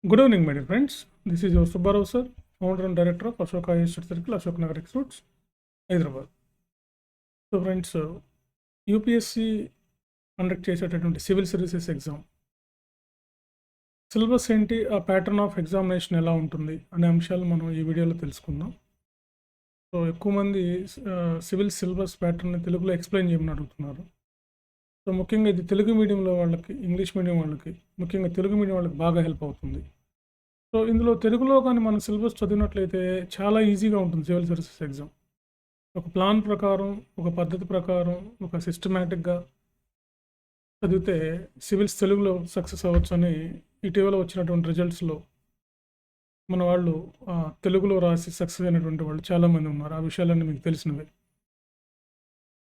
Good evening, my dear friends. This is your Subbarao sir, founder and director of Ashoka Institute Circle, Ashok Nagar Institutes, Hyderabad. So friends, UPSC conduct చేసేటటువంటి civil services exam syllabus ఏంటి, ఆ pattern of examination ఎలా ఉంటుంది అనే అంశాలు మనం ఈ వీడియోలో తెలుసుకుందాం. సో ఎక్కువ మంది సివిల్ సిలబస్ ప్యాటర్న్ని తెలుగులో ఎక్స్ప్లెయిన్ చేయమని అడుగుతున్నారు. సో ముఖ్యంగా ఇది తెలుగు మీడియంలో వాళ్ళకి, ఇంగ్లీష్ మీడియం వాళ్ళకి, ముఖ్యంగా తెలుగు మీడియం వాళ్ళకి బాగా హెల్ప్ అవుతుంది. సో ఇందులో తెలుగులో కానీ మనం సిలబస్ చదివినట్లయితే చాలా ఈజీగా ఉంటుంది సివిల్ సర్వీసెస్ ఎగ్జామ్. ఒక ప్లాన్ ప్రకారం, ఒక పద్ధతి ప్రకారం, ఒక సిస్టమేటిక్గా చదివితే సివిల్స్ తెలుగులో సక్సెస్ అవ్వచ్చని ఇటీవల వచ్చినటువంటి రిజల్ట్స్లో మన వాళ్ళు తెలుగులో రాసి సక్సెస్ అయినటువంటి వాళ్ళు చాలామంది ఉన్నారు. ఆ విషయాలన్నీ మీకు తెలిసినవే.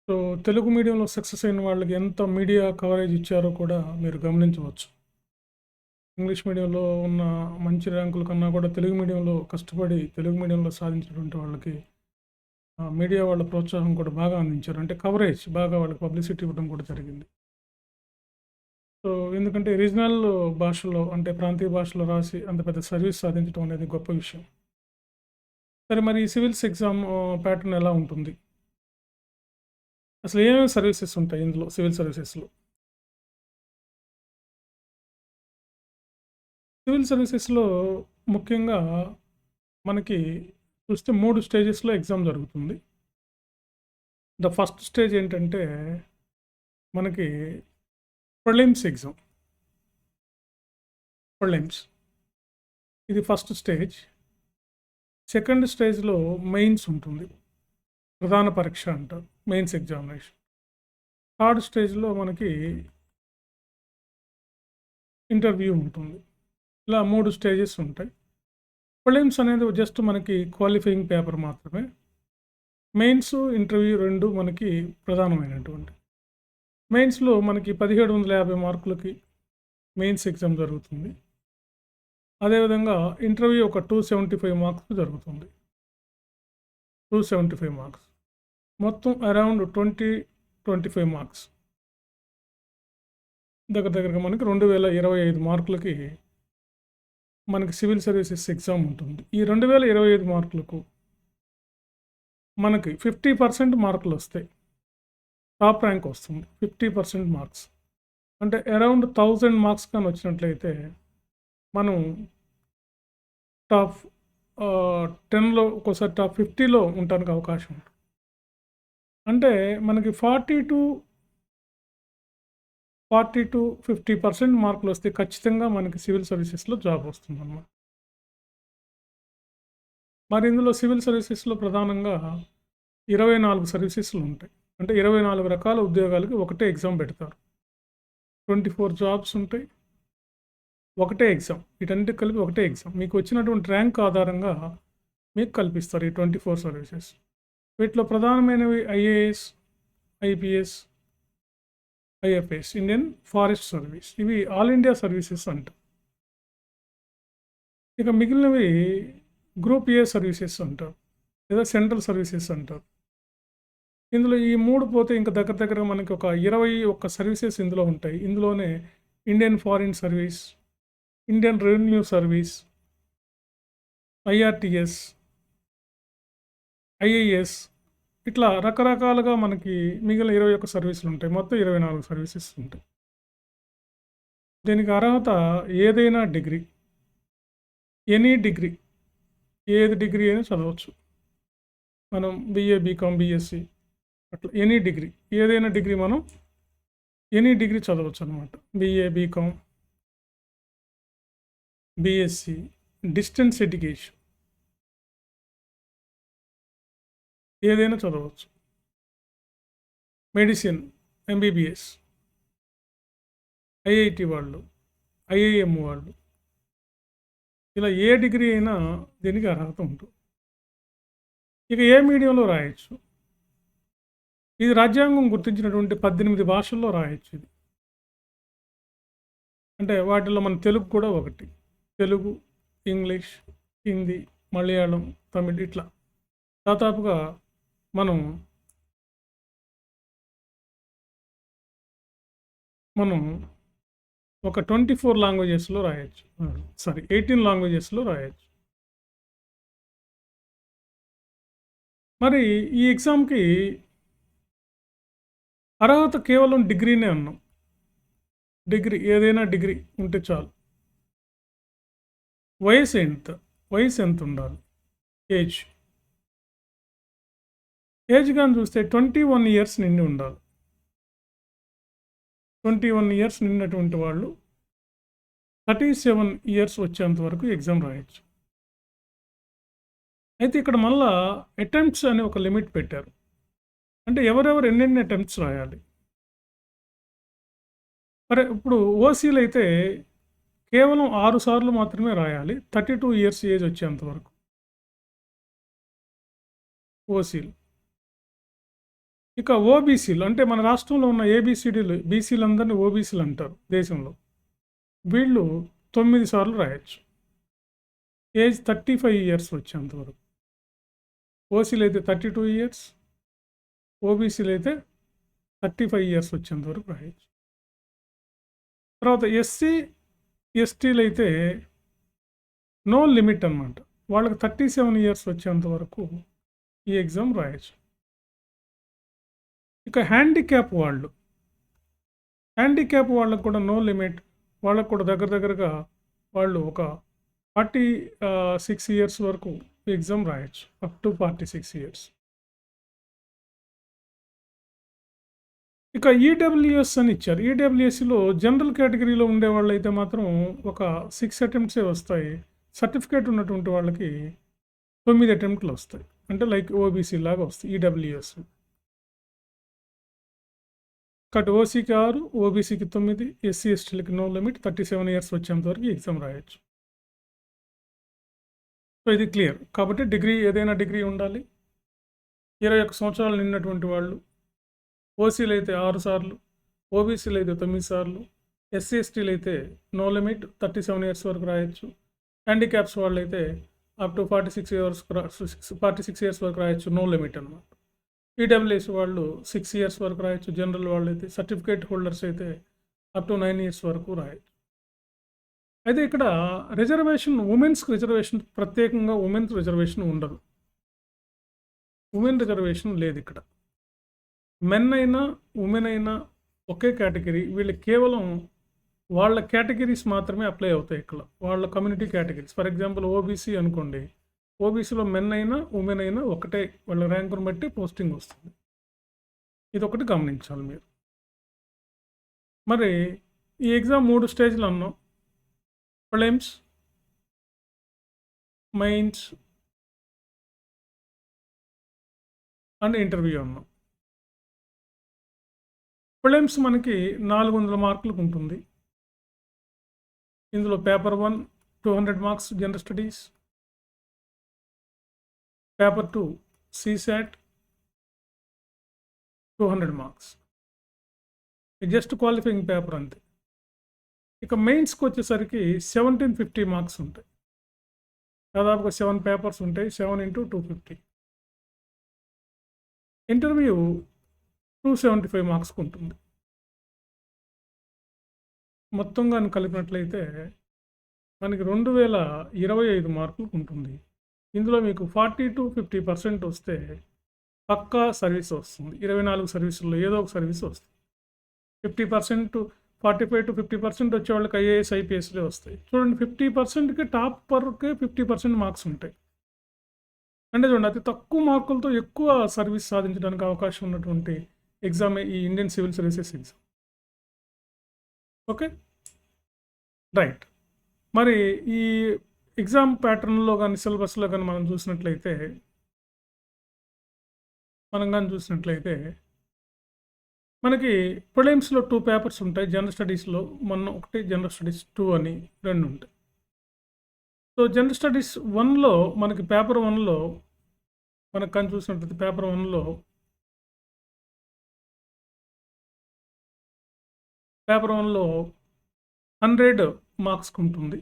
సో తెలుగు మీడియంలో సక్సెస్ అయిన వాళ్ళకి ఎంత మీడియా కవరేజ్ ఇచ్చారో కూడా మీరు గమనించవచ్చు. ఇంగ్లీష్ మీడియంలో ఉన్న మంచి ర్యాంకుల కన్నా కూడా తెలుగు మీడియంలో కష్టపడి తెలుగు మీడియంలో సాధించినటువంటి వాళ్ళకి మీడియా వాళ్ళ ప్రోత్సాహం కూడా బాగా అందించారు. అంటే కవరేజ్ బాగా వాళ్ళకి పబ్లిసిటీ ఇవ్వడం కూడా జరిగింది. సో ఎందుకంటే రీజనల్ భాషలో, అంటే ప్రాంతీయ భాషలో రాసి అంత పెద్ద సర్వీస్ సాధించడం అనేది గొప్ప విషయం. సరే, మరి ఈ సివిల్స్ ఎగ్జామ్ ప్యాటర్న్ ఎలా ఉంటుంది, అసలు ఏమేమి సర్వీసెస్ ఉంటాయి ఇందులో సివిల్ సర్వీసెస్లో? సివిల్ సర్వీసెస్లో ముఖ్యంగా మనకి చూస్తే 3 స్టేజెస్లో ఎగ్జామ్ జరుగుతుంది. ద ఫస్ట్ స్టేజ్ ఏంటంటే మనకి ప్రిలిమ్స్ ఎగ్జామ్. ప్రిలిమ్స్ ఇది ఫస్ట్ స్టేజ్. సెకండ్ స్టేజ్లో మెయిన్స్ ఉంటుంది, ప్రధాన పరీక్ష అంటారు, మెయిన్స్ ఎగ్జామినేషన్. థర్డ్ స్టేజ్లో మనకి ఇంటర్వ్యూ ఉంటుంది. ఇలా 3 స్టేజెస్ ఉంటాయి. ప్రిలిమ్స్ అనేది జస్ట్ మనకి క్వాలిఫైయింగ్ పేపర్ మాత్రమే. మెయిన్స్, ఇంటర్వ్యూ రెండు మనకి ప్రధానమైనటువంటి. మెయిన్స్లో మనకి 1750 మార్కులకి మెయిన్స్ ఎగ్జామ్ జరుగుతుంది. అదేవిధంగా ఇంటర్వ్యూ ఒక 275 మార్క్స్ జరుగుతుంది. 275 మార్క్స్, మొత్తం అరౌండ్ 25 మార్క్స్, దగ్గరగా మనకి 2025 మార్కులకి మనకి సివిల్ సర్వీసెస్ ఎగ్జామ్ ఉంటుంది. ఈ 2025 మార్కులకు మనకి 50% మార్కులు వస్తాయి. టాప్ ర్యాంక్ వస్తుంది 50% మార్క్స్. అంటే అరౌండ్ 1000 మార్క్స్ కానీ వచ్చినట్లయితే మనం టాప్ 10లో, ఒక్కోసారి టాప్ 50లో ఉండడానికి అవకాశం ఉంటుంది. అంటే మనకి 40-50% మార్కులు వస్తే ఖచ్చితంగా మనకి సివిల్ సర్వీసెస్లో జాబ్ వస్తుంది అన్నమాట. మరి ఇందులో సివిల్ సర్వీసెస్లో ప్రధానంగా 24 సర్వీసెస్లు ఉంటాయి. అంటే 24 రకాల ఉద్యోగాలకి ఒకటే ఎగ్జామ్ పెడతారు. 24 జాబ్స్ ఉంటాయి, ఒకటే ఎగ్జామ్. వీటన్నిటికి కలిపి ఒకటే ఎగ్జామ్. మీకు వచ్చినటువంటి ర్యాంక్ ఆధారంగా మీకు కల్పిస్తారు ఈ 24 సర్వీసెస్. వీటిలో ప్రధానమైనవి IAS, IPS, IFS, Indian forest service. ఇవి ఆల్ ఇండియా సర్వీసెస్ అంటారు. ఇక మిగిలినవి గ్రూప్ ఏ సర్వీసెస్ అంటారు, లేదా సెంట్రల్ సర్వీసెస్ అంటారు. ఇందులో ఈ 3 పోతే ఇంకా దగ్గరగా మనకి ఒక 21 సర్వీసెస్ ఇందులో ఉంటాయి. ఇందులోనే Indian foreign service, Indian revenue service, IRTS, IAS, ఇట్లా రకరకాలుగా మనకి మిగిలిన 21 సర్వీసులు ఉంటాయి. మొత్తం 24 సర్వీసెస్ ఉంటాయి. దీనికి అర్హత ఏదైనా డిగ్రీ, ఎనీ డిగ్రీ, ఏది డిగ్రీ అయినా చదవచ్చు. మనం బీఏ, బీకామ్, బీఎస్సీ, అట్లా ఎనీ డిగ్రీ, ఏదైనా డిగ్రీ మనం ఎనీ డిగ్రీ చదవచ్చు అనమాట. BA, BCom, BSc, distance education, ఏదైనా చదవచ్చు. మెడిసిన్, ఎంబీబీఎస్, ఐఐటి వాళ్ళు, ఐఐఎం వాళ్ళు, ఇలా ఏ డిగ్రీ అయినా దీనికి అర్హత ఉంటుంది. ఇక ఏ మీడియంలో రాయొచ్చు, ఇది రాజ్యాంగం గుర్తించినటువంటి 18 భాషల్లో రాయొచ్చు ఇది. అంటే వాటిలో మన తెలుగు కూడా ఒకటి. తెలుగు, ఇంగ్లీష్, హిందీ, మలయాళం, తమిళ్, ఇట్లా దాదాపుగా మనం ఒక 24 లాంగ్వేజెస్‌లో రాయొచ్చు. 18 లాంగ్వేజెస్‌లో రాయొచ్చు. మరి ఈ ఎగ్జామ్‌కి అర్హత కేవలం డిగ్రీనే అన్నాం. డిగ్రీ ఏదైనా డిగ్రీ ఉంటే చాలు. వయసు ఎంత? వయసు ఎంతుండాలి? ఏజ్. ఏజ్ గాని చూస్తే 21 ఇయర్స్ నిండి ఉండాలి. 21 ఇయర్స్ నిండినటువంటి వాళ్ళు 37 ఇయర్స్ వచ్చేంత వరకు ఎగ్జామ్ రాయొచ్చు. అయితే ఇక్కడ మళ్ళా అటెంప్ట్స్ అని ఒక లిమిట్ పెట్టారు. అంటే ఎవరెవరు ఎన్నెన్ని అటెంప్ట్స్ రాయాలి. మరి ఇప్పుడు ఓసీలు అయితే కేవలం 6 సార్లు మాత్రమే రాయాలి. 32 ఇయర్స్ ఏజ్ వచ్చేంత వరకు. ఓసీలు. ఇక ఓబీసీలు అంటే మన రాష్ట్రంలో ఉన్న ఏబీసీడీలు, బీసీలందరినీ ఓబీసీలు అంటారు దేశంలో. వీళ్ళు 9 సార్లు రాయొచ్చు. ఏజ్ 35 ఇయర్స్ వచ్చేంత వరకు. ఓసీలు అయితే 32 ఇయర్స్, ఓబీసీలు అయితే 35 ఇయర్స్ వచ్చేంత వరకు రాయొచ్చు. తర్వాత ఎస్సీ, ఎస్టీలు అయితే నో లిమిట్ అన్నమాట. వాళ్ళకి 37 ఇయర్స్ వచ్చేంత వరకు ఈ ఎగ్జామ్ రాయొచ్చు. ఇక హ్యాండిక్యాప్ వాళ్ళకు కూడా నో లిమిట్. వాళ్ళకు కూడా దగ్గరగా వాళ్ళు ఒక 46 ఇయర్స్ వరకు ఎగ్జామ్ రాయొచ్చు. Up to 46 years. ఇక ఈడబ్ల్యూఎస్ అని ఇచ్చారు. ఈడబ్ల్యూఎస్లో జనరల్ కేటగిరీలో ఉండే వాళ్ళైతే మాత్రం ఒక 6 అటెంప్ట్సే వస్తాయి. సర్టిఫికేట్ ఉన్నటువంటి వాళ్ళకి 9 అటెంప్ట్లు వస్తాయి. అంటే లైక్ ఓబీసీ లాగా వస్తాయి ఈడబ్ల్యూఎస్. కాబట్టి ఓసీకి 6, ఓబీసీకి 9, ఎస్సీ ఎస్టీలకి నో లిమిట్. 37 ఇయర్స్ వచ్చేంత వరకు ఎగ్జామ్ రాయొచ్చు. సో ఇది క్లియర్. కాబట్టి డిగ్రీ ఏదైనా డిగ్రీ ఉండాలి. 21 సంవత్సరాలు నిన్నటువంటి వాళ్ళు. ఓసీలు అయితే 6 సార్లు, ఓబీసీలు అయితే 9 సార్లు, ఎస్సీ ఎస్టీలు అయితే నో లిమిట్ 37 ఇయర్స్ వరకు రాయొచ్చు. హ్యాండిక్యాప్స్ వాళ్ళు అయితే అప్ టు 46 ఇయర్స్ వరకు రాయొచ్చు. నో లిమిట్ అన్నమాట. ఈడబ్ల్యూఎస్ వాళ్ళు 6 ఇయర్స్ వరకు రాయొచ్చు. జనరల్ వాళ్ళు అయితే, సర్టిఫికేట్ హోల్డర్స్ అయితే అప్ టు 9 ఇయర్స్ వరకు రాయొచ్చు. అయితే ఇక్కడ రిజర్వేషన్, ఉమెన్స్కి రిజర్వేషన్, ప్రత్యేకంగా ఉమెన్స్ రిజర్వేషన్ ఉండదు. ఉమెన్ రిజర్వేషన్ లేదు ఇక్కడ. మెన్ అయినా ఉమెన్ అయినా ఒకే కేటగిరీ. వీళ్ళు కేవలం వాళ్ళ కేటగిరీస్ మాత్రమే అప్లై అవుతాయి ఇక్కడ. వాళ్ళ community categories. For example OBC అనుకోండి. ఓబీసీలో మెన్ అయినా ఉమెన్ అయినా ఒకటే, వాళ్ళ ర్యాంకును బట్టి పోస్టింగ్ వస్తుంది. ఇది ఒకటి గమనించాలి మీరు. మరి ఈ ఎగ్జామ్ 3 స్టేజ్లు అన్నాం. ప్రిలిమ్స్, మెయిన్స్ అండ్ ఇంటర్వ్యూ అన్నాం. ప్రిలిమ్స్ మనకి 400 మార్కులకు ఉంటుంది. ఇందులో paper 1 200 marks general studies, paper 2 CSAT 200 marks. Just qualifying paper అంతే. ఇక మెయిన్స్కి వచ్చేసరికి 1750 మార్క్స్ ఉంటాయి. దాదాపుగా 7 పేపర్స్ ఉంటాయి. 7 × 250. ఇంటర్వ్యూ 275 మార్క్స్కి ఉంటుంది. మొత్తంగా కలిపినట్లయితే మనకి 2025 మార్కులకు ఉంటుంది. ఇందులో మీకు 40 to 50% వస్తే పక్కా సర్వీస్ వస్తుంది. 24 సర్వీసుల్లో ఏదో ఒక సర్వీస్ వస్తుంది. 50%, 45 to 50% వచ్చే వాళ్ళకి ఐఏఎస్, ఐపీఎస్లే వస్తాయి. చూడండి, 50%కి టాపర్కే 50% మార్క్స్ ఉంటాయి. అంటే చూడండి, అతి తక్కువ మార్కులతో ఎక్కువ సర్వీస్ సాధించడానికి అవకాశం ఉన్నటువంటి ఎగ్జామ్ ఈ Indian civil services exam. Okay, right. మరి ఈ ఎగ్జామ్ ప్యాటర్న్లో కానీ సిలబస్లో కానీ మనం చూసినట్లయితే మనకి ప్రిలిమ్స్లో 2 పేపర్స్ ఉంటాయి. జనరల్ స్టడీస్లో ఒకటి, జనరల్ స్టడీస్ 2 అని 2 ఉంటాయి. సో జనరల్ స్టడీస్ 1లో మనకి పేపర్ 1లో మనకు కానీ చూసినట్లయితే పేపర్ 1లో 100 మార్క్స్కి ఉంటుంది.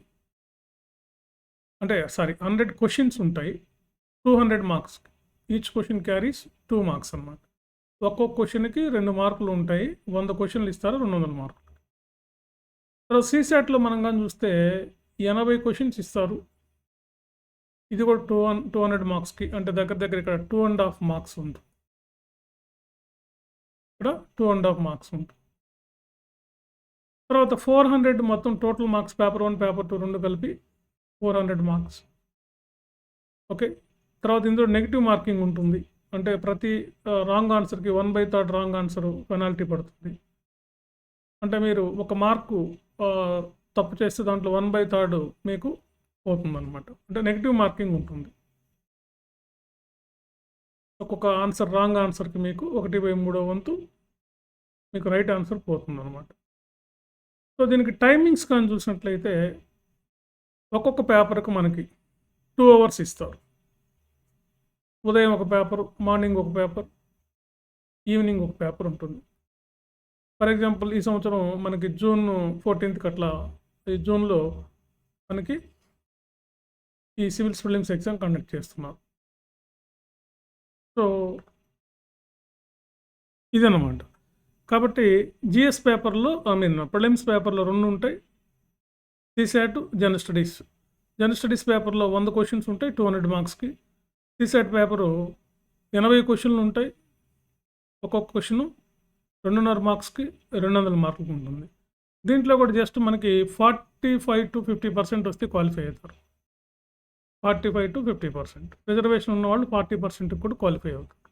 అంటే 100 క్వశ్చన్స్ ఉంటాయి. 200 marks. Each question carries 2 marks అన్నమాట. ఒక్కొక్క క్వశ్చన్కి 2 మార్కులు ఉంటాయి. 100 క్వశ్చన్లు ఇస్తారు, 200 మార్కులు. తర్వాత సీసాట్లో మనం కానీ చూస్తే 80 క్వశ్చన్స్ ఇస్తారు. ఇది కూడా 200 మార్క్స్కి, అంటే దగ్గర దగ్గర ఇక్కడ 2.5 మార్క్స్ ఉంటుంది. ఇక్కడ 2.5 మార్క్స్ ఉంటుంది. తర్వాత 400 మొత్తం టోటల్ మార్క్స్, పేపర్ 1 పేపర్ 2 రెండు కలిపి 400 మార్క్స్. ఓకే. తర్వాత ఇందులో నెగిటివ్ మార్కింగ్ ఉంటుంది. అంటే ప్రతి రాంగ్ ఆన్సర్కి 1/3 రాంగ్ ఆన్సర్ పెనాల్టీ పడుతుంది. అంటే మీరు ఒక మార్కు తప్పు చేస్తే దాంట్లో 1/3 మీకు పోతుందన్నమాట. అంటే నెగిటివ్ మార్కింగ్ ఉంటుంది. ఒక్కొక్క ఆన్సర్ రాంగ్ ఆన్సర్కి మీకు 1/3 వంతు మీకు రైట్ ఆన్సర్ పోతుందన్నమాట. సో దీనికి టైమింగ్స్ కానీ చూసినట్లయితే ఒక్కొక్క పేపర్కి మనకి 2 అవర్స్ ఇస్తారు. ఉదయం ఒక పేపర్, మార్నింగ్ ఒక పేపర్, ఈవినింగ్ ఒక పేపర్ ఉంటుంది. ఫర్ ఎగ్జాంపుల్ ఈ సంవత్సరం మనకి జూన్ 14th అట్లా, ఈ జూన్లో మనకి ఈ సివిల్స్ ప్రిలిమ్స్ ఎగ్జామ్ కండక్ట్ చేస్తున్నారు. సో ఇదన్నమాట. కాబట్టి జిఎస్ పేపర్లో, ప్రిలిమ్స్ పేపర్లో 2 ఉంటాయి. CSAT, general studies. General studies పేపర్లో 100 క్వశ్చన్స్ ఉంటాయి 200 మార్క్స్కి. సిసాట్ పేపరు 80 క్వశ్చన్లు ఉంటాయి. ఒక్కొక్క క్వశ్చను 2.5 మార్క్స్కి 200 మార్కులకు ఉంటుంది. దీంట్లో కూడా జస్ట్ మనకి 45 to 50% వస్తే క్వాలిఫై అవుతారు. 45 to 50%. రిజర్వేషన్ ఉన్న వాళ్ళు 40% కూడా క్వాలిఫై అవుతారు.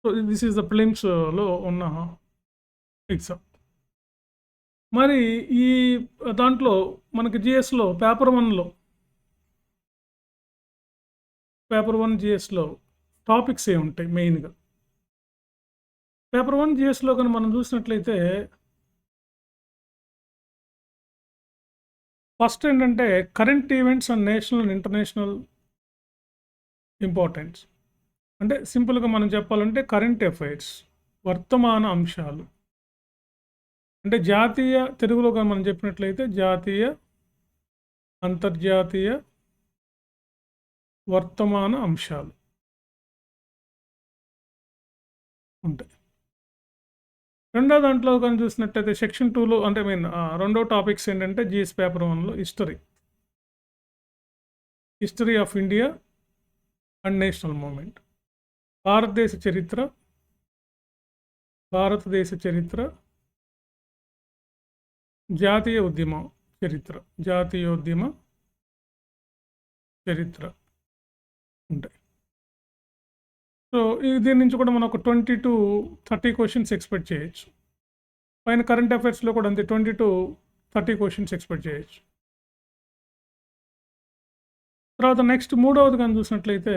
సో దిస్ ఈజ్ ద ప్రిలిమ్స్లో ఉన్న ఎగ్జామ్. మరి ఈ దాంట్లో మనకి జిఎస్లో పేపర్ 1 జిఎస్లో టాపిక్స్ ఏ ఉంటాయి మెయిన్గా. పేపర్ 1 జిఎస్లో కానీ మనం చూసినట్లయితే ఫస్ట్ ఏంటంటే current events and national and international importance. అంటే సింపుల్గా మనం చెప్పాలంటే కరెంట్ అఫైర్స్, వర్తమాన అంశాలు. అంటే జాతీయ, తెలుగులో కానీ మనం చెప్పినట్లయితే జాతీయ, అంతర్జాతీయ వర్తమాన అంశాలు ఉంటాయి. రెండో దాంట్లో కానీ చూసినట్టయితే సెక్షన్ 2లో, అంటే రెండో టాపిక్స్ ఏంటంటే జిఎస్ పేపర్ 1లో history of India and national movement. భారతదేశ చరిత్ర, జాతీయోద్యమ చరిత్ర ఉంటాయి. సో దీని నుంచి కూడా మనం ఒక 20 to 30 క్వశ్చన్స్ ఎక్స్పెక్ట్ చేయొచ్చు. పైన కరెంట్ అఫైర్స్లో కూడా అంతే 20 to 30 క్వశ్చన్స్ ఎక్స్పెక్ట్ చేయొచ్చు. తర్వాత నెక్స్ట్ మూడవది కానీ చూసినట్లయితే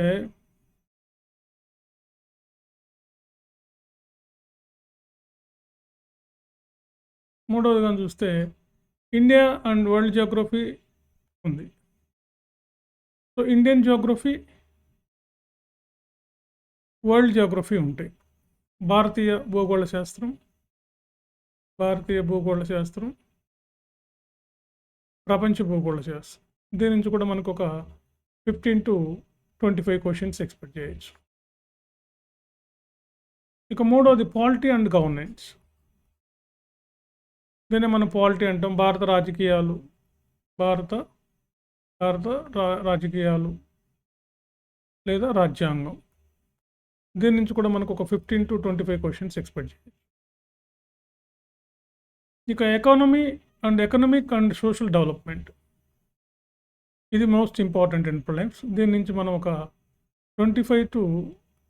చూస్తే ఇండియా అండ్ వరల్డ్ జియోగ్రఫీ ఉంది. So Indian Geography, world Geography ఉంటాయి. భారతీయ భూగోళ శాస్త్రం, ప్రపంచ భూగోళ శాస్త్రం. దీని నుంచి కూడా మనకు ఒక 15 to 25 క్వశ్చన్స్ ఎక్స్పెక్ట్ చేయొచ్చు. ఇక మూడవది పాలిటీ అండ్ గవర్నెన్స్. దీన్ని మనం పాలిటీ అంటాం. భారత రాజకీయాలు లేదా రాజ్యాంగం. దీని నుంచి కూడా మనకు ఒక 15 to 25 క్వశ్చన్స్ ఎక్స్పెక్ట్ చేయొచ్చు. ఇక ఎకనామిక్ అండ్ సోషల్ డెవలప్మెంట్, ఇది మోస్ట్ ఇంపార్టెంట్ ఇన్ ప్రిలిమ్స్. దీని నుంచి మనం ఒక 25 to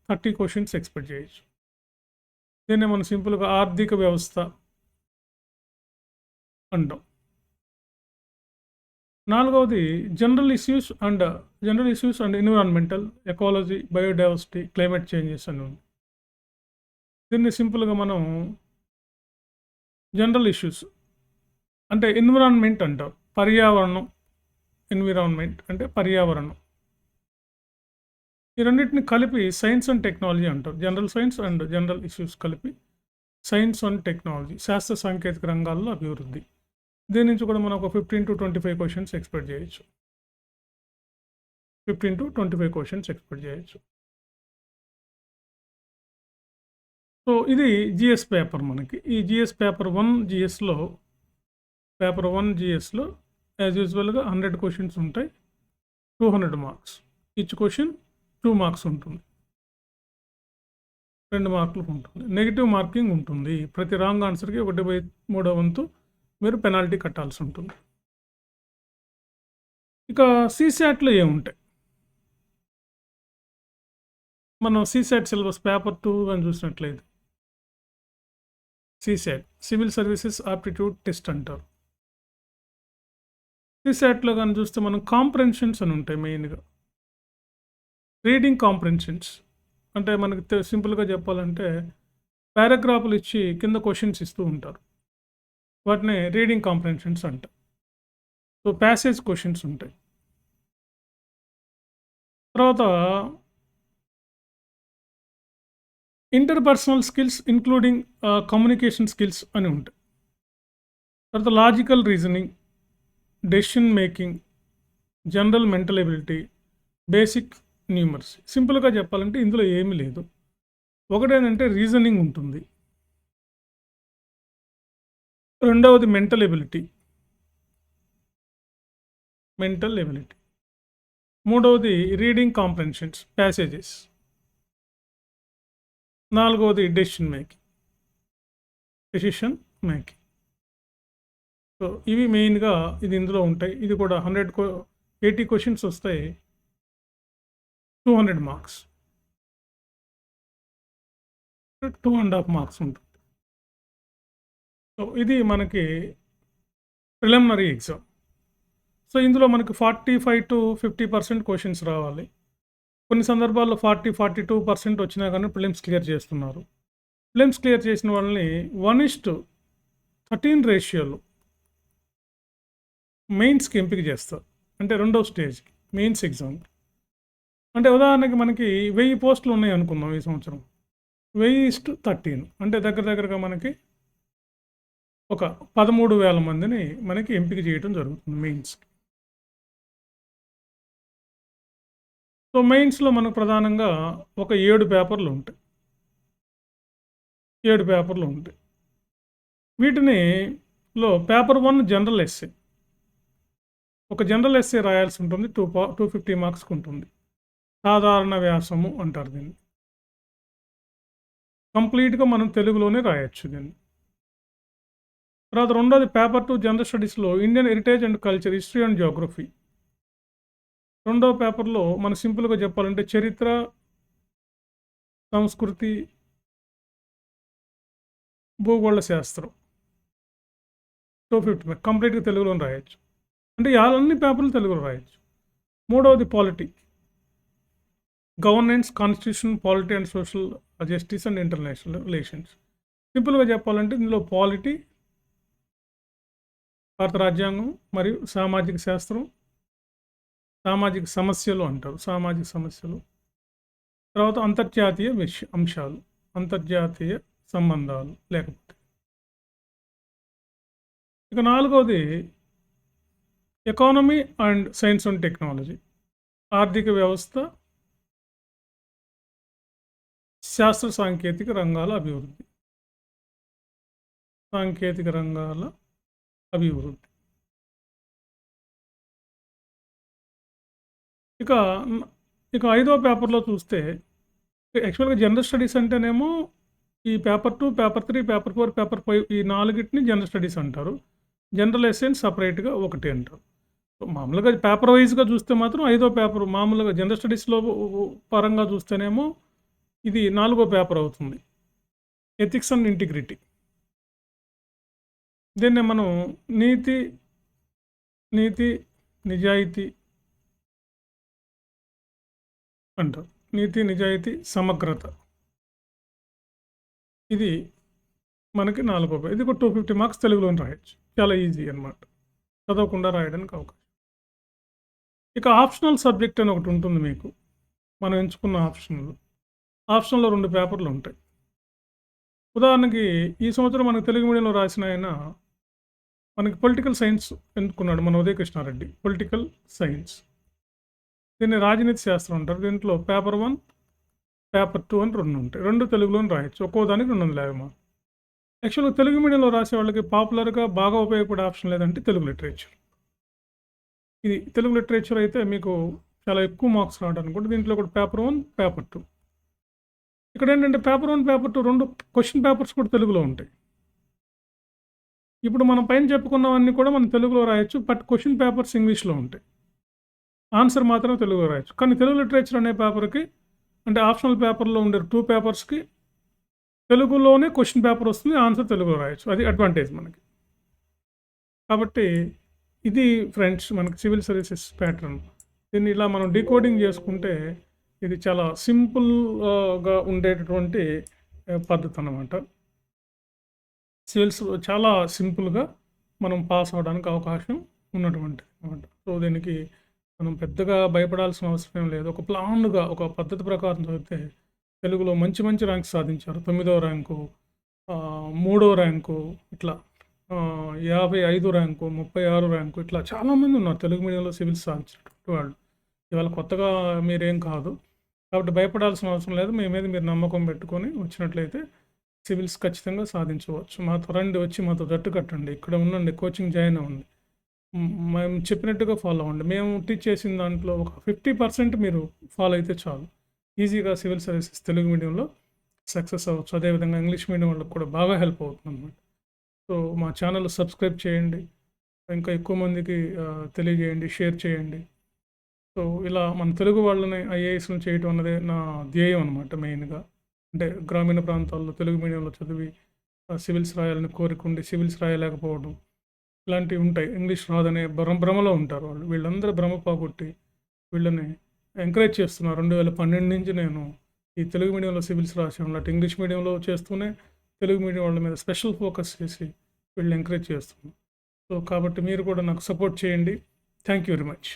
30 క్వశ్చన్స్ ఎక్స్పెక్ట్ చేయొచ్చు. దీన్ని మనం సింపుల్గా ఆర్థిక వ్యవస్థ అంటాం. నాలుగవది general issues and environmental, ecology, biodiversity, climate changes అని ఉంది. దీన్ని సింపుల్గా మనం జనరల్ ఇష్యూస్ అంటే ఎన్విరాన్మెంట్ అంటారు. ఎన్విరాన్మెంట్ అంటే పర్యావరణం. ఈ రెండింటిని కలిపి సైన్స్ అండ్ టెక్నాలజీ అంటారు. General science and general issues కలిపి సైన్స్ అండ్ టెక్నాలజీ, శాస్త్ర సాంకేతిక రంగాల్లో అభివృద్ధి. దీని నుంచి కూడా మనం ఒక 15 to 25 క్వశ్చన్స్ ఎక్స్పెక్ట్ చేయొచ్చు. సో ఇది జిఎస్ పేపర్ మనకి. ఈ జిఎస్ పేపర్ 1 జిఎస్లో పేపర్ 1 జిఎస్లో యాజ్ యూజువల్గా 100 క్వశ్చన్స్ ఉంటాయి, 200 మార్క్స్. ఈచ్ క్వశ్చన్ 2 మార్క్స్ ఉంటుంది, 2 మార్కులకు ఉంటుంది. నెగిటివ్ మార్కింగ్ ఉంటుంది. ప్రతి రాంగ్ ఆన్సర్కి 1/3 వంతు మీరు పెనాల్టీ కట్టాల్సి ఉంటుంది. ఇక సీసాట్లో ఏముంటాయి? మనం సీసాట్ సిలబస్ పేపర్ 2 అని చూసినట్లయితే CSAT civil services aptitude test అంటారు. సీసాట్లో కానీ చూస్తే మనం కాంప్రెన్షన్స్ అని ఉంటాయి. మెయిన్గా రీడింగ్ కాంప్రెన్షన్స్ అంటే మనకి సింపుల్గా చెప్పాలంటే పారాగ్రాఫ్లు ఇచ్చి కింద క్వశ్చన్స్ ఇస్తూ ఉంటారు. వాటిని రీడింగ్ కాంప్రెన్షన్స్ అంటారు. సో ప్యాసేజ్ క్వశ్చన్స్ ఉంటాయి. తర్వాత interpersonal skills including communication skills అని ఉంటాయి. తర్వాత logical reasoning, decision making, general mental ability, basic numeracy. సింపుల్గా చెప్పాలంటే ఇందులో ఏమీ లేదు. ఒకటేంటంటే రీజనింగ్ ఉంటుంది, రెండవది మెంటల్ ఎబిలిటీ, మూడవది రీడింగ్ కాంప్రెన్షన్స్ ప్యాసేజెస్, నాలుగవది డెసిషన్ మేకింగ్. సో ఇవి మెయిన్గా ఇది ఇందులో ఉంటాయి. ఇది కూడా 80 క్వశ్చన్స్ వస్తాయి, 200 మార్క్స్, 2.5 మార్క్స్ ఉంటుంది. సో ఇది మనకి ప్రిలిమినరీ ఎగ్జామ్. సో ఇందులో మనకి 45 to 50% క్వశ్చన్స్ రావాలి. కొన్ని సందర్భాల్లో 40-42% వచ్చినా కానీ ప్రిలిమ్స్ క్లియర్ చేస్తున్నారు. ప్రిలిమ్స్ క్లియర్ చేసిన వాళ్ళని 1:13 రేషియోలో మెయిన్స్కి ఎంపిక చేస్తారు. అంటే రెండవ స్టేజ్కి మెయిన్స్ ఎగ్జామ్. అంటే ఉదాహరణకి మనకి 1000 పోస్టులు ఉన్నాయి అనుకుందాం ఈ సంవత్సరం. 1000:13 అంటే దగ్గరగా మనకి ఒక 13,000 మందిని మనకి ఎంపిక చేయడం జరుగుతుంది మెయిన్స్కి. సో మెయిన్స్లో మనకు ప్రధానంగా ఒక 7 పేపర్లు ఉంటాయి. 7 పేపర్లు ఉంటాయి. వీటిలో పేపర్ 1 జనరల్ ఎస్సే. ఒక జనరల్ ఎస్సే రాయాల్సి ఉంటుంది, 250 మార్క్స్కి ఉంటుంది. సాధారణ వ్యాసము అంటారు దీన్ని. కంప్లీట్గా మనం తెలుగులోనే రాయొచ్చు దీన్ని. తర్వాత రెండోది పేపర్ 2 జనరల్ స్టడీస్లో Indian heritage and culture, history and Geography. రెండవ పేపర్లో మనం సింపుల్గా చెప్పాలంటే చరిత్ర, సంస్కృతి, భూగోళ శాస్త్రం. 250 కంప్లీట్గా తెలుగులో రాయొచ్చు. అంటే అన్ని పేపర్లు తెలుగులో రాయొచ్చు. మూడవది polity, governance, constitution, polity and social justice and international relations. సింపుల్గా చెప్పాలంటే ఇందులో పాలిటీ, భారత రాజ్యాంగం మరియు సామాజిక శాస్త్రం, సామాజిక సమస్యలు అంటారు, సామాజిక సమస్యలు. తర్వాత అంతర్జాతీయ అంశాలు, అంతర్జాతీయ సంబంధాలు లేకపోతే. ఇక నాలుగవది economy and science and technology, ఆర్థిక వ్యవస్థ, శాస్త్ర సాంకేతిక రంగాల అభివృద్ధి. ఇక 5వ పేపర్లో చూస్తే యాక్చువల్గా జనరల్ స్టడీస్ అంటేనేమో ఈ పేపర్ 2, పేపర్ 3, పేపర్ 4, పేపర్ 5 ఈ 4ని జనరల్ స్టడీస్ అంటారు. జనరల్ ఎస్సెని సపరేట్గా ఒకటి అంటారు. మామూలుగా పేపర్ వైజ్గా చూస్తే మాత్రం 5వ పేపర్ మామూలుగా జనరల్ స్టడీస్లో పరంగా చూస్తేనేమో ఇది 4వ పేపర్ అవుతుంది, ఎథిక్స్ అండ్ ఇంటిగ్రిటీ. దీన్నే మనం నీతి, నిజాయితీ అంటారు. నీతి, నిజాయితీ, సమగ్రత. ఇది మనకి 4వ పేపర్. ఇది కూడా 250 మార్క్స్ తెలుగులో రాయొచ్చు. చాలా ఈజీ అన్నమాట, చదవకుండా రాయడానికి అవకాశం. ఇక ఆప్షనల్ సబ్జెక్ట్ అని ఒకటి ఉంటుంది మీకు. మనం ఎంచుకున్న ఆప్షన్లో 2 పేపర్లు ఉంటాయి. ఉదాహరణకి ఈ సంవత్సరం మనకు తెలుగు మీడియంలో రాసిన ఆయన మనకి పొలిటికల్ సైన్స్ ఎన్నుకున్నాడు, మన ఉదయ కృష్ణారెడ్డి. పొలిటికల్ సైన్స్, దీన్ని రాజనీతి శాస్త్రం అంటారు. దీంట్లో పేపర్ 1, పేపర్ 2 అని 2 ఉంటాయి. 2 తెలుగులోనే రాయొచ్చు. ఒక్కో దానికి 250 మార్కులు. యాక్చువల్‌గా తెలుగు మీడియంలో రాసే వాళ్ళకి పాపులర్‌గా బాగా ఉపయోగపడే ఆప్షన్ లేదంటే తెలుగు లిటరేచర్. ఇది తెలుగు లిటరేచర్ అయితే మీకు చాలా ఎక్కువ మార్క్స్ రావడానికి కూడా దీంట్లో కూడా పేపర్ 1, పేపర్ 2. ఇక్కడేంటంటే పేపర్ 1, పేపర్ 2 2 క్వెషన్ పేపర్స్ కూడా తెలుగులో ఉంటాయి. ఇప్పుడు మనం పైన చెప్పుకున్నవన్నీ కూడా మనం తెలుగులో రాయొచ్చు. బట్ క్వెషన్ పేపర్స్ ఇంగ్లీష్‌లో ఉంటాయి. ఆన్సర్ మాత్రం తెలుగులో రాయొచ్చు. కానీ తెలుగు లిటరేచర్ అనే పేపర్‌కి అంటే ఆప్షనల్ పేపర్‌లో ఉండే 2 పేపర్స్‌కి తెలుగులోనే క్వెషన్ పేపర్ వస్తుంది. ఆన్సర్ తెలుగులో రాయొచ్చు. అది అడ్వాంటేజ్ మనకి. కాబట్టి ఇది ఫ్రెండ్స్ మనకి సివిల్ సర్వీసెస్ ప్యాటర్న్. దీన్ని ఇలా మనం డీకోడింగ్ చేసుకుంటే ఇది చాలా సింపుల్‌గా ఉండేటటువంటి పద్ధతనమాట. సివిల్స్ చాలా సింపుల్‌గా మనం పాస్ అవ్వడానికి అవకాశం ఉన్నటువంటిదనమాట. సో, దీనికి మనం పెద్దగా భయపడాల్సిన అవసరం ఏం లేదు. ఒక ప్లాన్డ్‌గా ఒక పద్ధతి ప్రకారం చదివితే తెలుగులో మంచి మంచి ర్యాంక్స్ సాధించారు. 9వ ర్యాంకు, 3వ ర్యాంకు ఇట్లా 55 ర్యాంకు, 36 ర్యాంకు ఇట్లా చాలామంది ఉన్నారు తెలుగు మీడియంలో సివిల్స్ సాధించినటువంటి వాళ్ళు. ఇవాళ కొత్తగా మీరేం కాదు. కాబట్టి భయపడాల్సిన అవసరం లేదు. మీ మీద మీరు నమ్మకం పెట్టుకొని వచ్చినట్లయితే సివిల్స్ ఖచ్చితంగా సాధించవచ్చు. మాతో రండి, వచ్చి మాతో జట్టు కట్టండి. ఇక్కడ ఉండండి, కోచింగ్ జాయిన్ అవ్వండి. మేము చెప్పినట్టుగా ఫాలో అవ్వండి. మేము టీచ్ చేసిన దాంట్లో ఒక 50% మీరు ఫాలో అయితే చాలు. ఈజీగా సివిల్ సర్వీసెస్ తెలుగు మీడియంలో సక్సెస్ అవ్వచ్చు. అదేవిధంగా ఇంగ్లీష్ మీడియం వాళ్ళకి కూడా బాగా హెల్ప్ అవుతుందన్నమాట. సో, మా ఛానల్ సబ్స్క్రైబ్ చేయండి. ఇంకా ఎక్కువ మందికి తెలియజేయండి, షేర్ చేయండి. సో, ఇలా మన తెలుగు వాళ్ళని ఐఏఎస్‌లను చేయటం అన్నదే నా ధ్యేయం అనమాట మెయిన్‌గా. అంటే గ్రామీణ ప్రాంతాల్లో తెలుగు మీడియంలో చదివి సివిల్స్ రాయాలని కోరికుండి సివిల్స్ రాయలేకపోవడం ఇలాంటివి ఉంటాయి. ఇంగ్లీష్ రాదనే భ్రమలో ఉంటారు వాళ్ళు. వీళ్ళందరూ భ్రమ పోగొట్టి వీళ్ళని ఎంకరేజ్ చేస్తున్నారు. 2012 నుంచి నేను ఈ తెలుగు మీడియంలో సివిల్స్ రాసేవాళ్ళు. అటు ఇంగ్లీష్ మీడియంలో చేస్తూనే తెలుగు మీడియం వాళ్ళ మీద స్పెషల్ ఫోకస్ చేసి వీళ్ళని ఎంకరేజ్ చేస్తున్నాను. సో, కాబట్టి మీరు కూడా నాకు సపోర్ట్ చేయండి. Thank you very much.